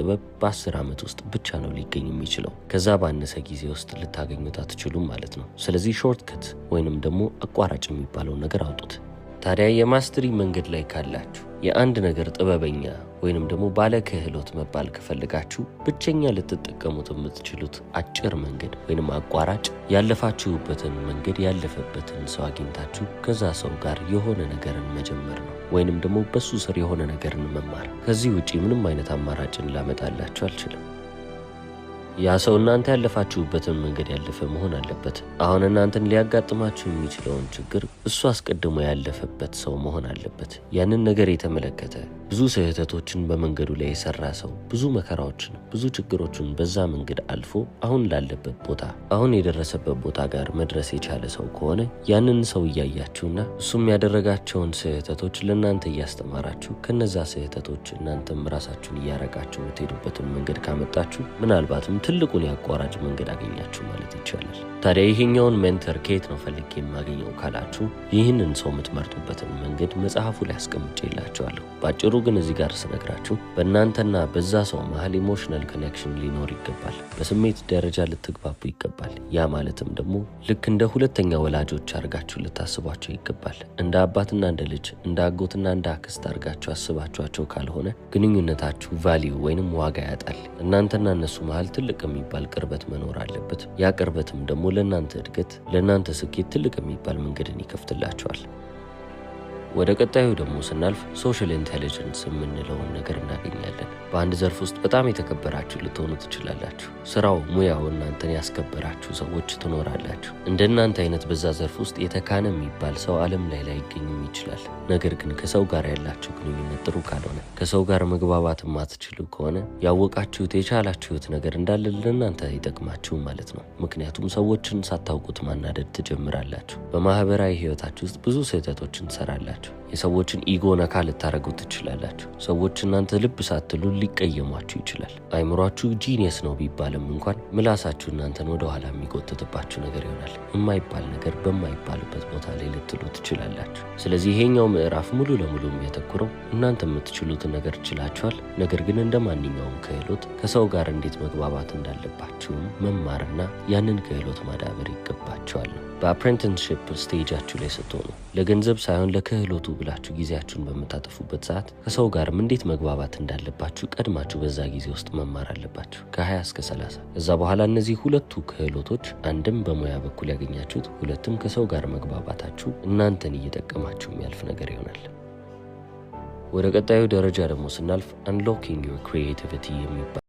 ጥበብ በ10 ዓመት ውስጥ ብቻ ነው ሊገኝ የሚችለው። ከዛ ባነሰ ጊዜ ውስጥ ልታገኙት አትችሉም ማለት ነው። ስለዚህ ሾርትከት ወይንም ደግሞ አቋራጭ የሚባለውን ነገር አውጡት። ታዲያ የማስተሪ መንገድ ላይ ካላችሁ የአንድ ነገር ጥበበኛ ወይንም ደግሞ ባለ ክህሎት መባል ከፈልጋችሁ ብቸኛ ልትጠቀሙት የምትችሉት አጭር መንገድ ወይንም አቋራጭ ያለፋችሁበትን መንገድ ያለፈበትን ሰው አግኝታችሁ ከዛ ሰው ጋር የሆነ ነገርን መጀመር ነው፣ ወይንም ደግሞ በሱ ስር የሆነ ነገርን መማር። ከዚህ ውጪ ምንም አይነት አማራጭን ላመጣላችሁ አልችልም። ያ ሰው እናንተ ያለፋችሁበትን መንገድ ያለፈ መሆን አለበት። አሁን እናንተን ሊያጋጥማችሁ የሚችለውን ችግር እሱ አስቀድሞ ያለፈበት ሰው መሆን አለበት። ያንን ነገር የተመለከተ ብዙ ስህተቶችን በመንገዱ ላይ የሰራ ሰው ብዙ መከራዎችን፣ ብዙ ችግሮችን በዛ መንገድ አልፎ አሁን ላለበት ቦታ፣ አሁን የደረሰበት ቦታ ጋር መድረስ የቻለ ሰው ከሆነ ያንን ሰው እያያችሁና እሱም ያደረጋቸውን ስህተቶች ለእናንተ እያስተማራችሁ ከነዛ ስህተቶች እናንተም ራሳችሁን እያረቃችሁ የምትሄዱበትን መንገድ ካመጣችሁ ምናልባትም ትልቁን የአቋራጭ መንገድ አገኛችሁ ማለት ይቻላል። ታዲያ ይሄኛውን ሜንተር ከየት ነው ፈልጌ የማገኘው ካላችሁ ይህንን ሰው የምትመርጡበትን መንገድ መጽሐፉ ላይ አስቀምጬላችኋለሁ። ባጭሩ ግን እዚህ ጋር ስነግራችሁ በእናንተና በዛ ሰው መሀል ኢሞሽናል ኮኔክሽን ሊኖር ይገባል። በስሜት ደረጃ ልትግባቡ ይገባል። ያ ማለትም ደግሞ ልክ እንደ ሁለተኛ ወላጆች አድርጋችሁ ልታስቧቸው ይገባል። እንደ አባትና እንደ ልጅ፣ እንደ አጎትና እንደ አክስት አድርጋችሁ አስባችኋቸው ካልሆነ ግንኙነታችሁ ቫሊዩ ወይንም ዋጋ ያጣል። እናንተና እነሱ መሀል ትልቅ የሚባል ቅርበት መኖር አለበት። ያ ቅርበትም ደግሞ ለእናንተ እድገት፣ ለእናንተ ስኬት ትልቅ የሚባል መንገድን ይከፍትላቸዋል። ወደ ቀጣዩ ደግሞ ስናልፍ ሶሻል ኢንቴሊጀንስ የምንለውን ነገር እናገኛለን። በአንድ ዘርፍ ውስጥ በጣም የተከበራችሁ ልትሆኑ ትችላላችሁ። ስራው፣ ሙያው እናንተን ያስከበራችሁ ሰዎች ትኖራላችሁ። እንደናንተ አይነት በዛ ዘርፍ ውስጥ የተካነ የሚባል ሰው ዓለም ላይ ላይገኝም ይችላል። ነገር ግን ከሰው ጋር ያላችሁ ግንኙነት ጥሩ ካልሆነ፣ ከሰው ጋር መግባባት የማትችሉ ከሆነ ያወቃችሁት የቻላችሁት ነገር እንዳለ ለእናንተ አይጠቅማችሁም ማለት ነው። ምክንያቱም ሰዎችን ሳታውቁት ማናደድ ትጀምራላችሁ። በማህበራዊ ህይወታችሁ ውስጥ ብዙ ስህተቶችን ትሰራላችሁ። የሰዎችን ኢጎ ነካ ልታረጉ ትችላላችሁ። ሰዎች እናንተ ልብ ሳትሉ ሊቀየሟችሁ ይችላል። አይምሯችሁ ጂኒየስ ነው ቢባልም እንኳን ምላሳችሁ እናንተን ወደ ኋላ የሚጎትትባችሁ ነገር ይሆናል። የማይባል ነገር በማይባልበት ቦታ ላይ ልትሉ ትችላላችሁ። ስለዚህ ይሄኛው ምዕራፍ ሙሉ ለሙሉ የሚያተኩረው እናንተ የምትችሉትን ነገር ችላችኋል፣ ነገር ግን እንደ ማንኛውም ክህሎት ከሰው ጋር እንዴት መግባባት እንዳለባችሁም መማርና ያንን ክህሎት ማዳበር ይገባችኋል። በአፕሬንቲስሺፕ ስቴጃችሁ ላይ ስትሆኑ ለገንዘብ ሳይሆን ለክህሎቱ ብላችሁ ጊዜያችሁን በምታጠፉበት ሰዓት ከሰው ጋርም እንዴት መግባባት እንዳለባችሁ ቀድማችሁ በዛ ጊዜ ውስጥ መማር አለባችሁ፣ ከ20 እስከ 30። ከዛ በኋላ እነዚህ ሁለቱ ክህሎቶች አንድም በሙያ በኩል ያገኛችሁት፣ ሁለትም ከሰው ጋር መግባባታችሁ እናንተን እየጠቀማችሁ የሚያልፍ ነገር ይሆናል። ወደ ቀጣዩ ደረጃ ደግሞ ስናልፍ አንሎኪንግ ዩር ክሪኤቲቪቲ የሚባል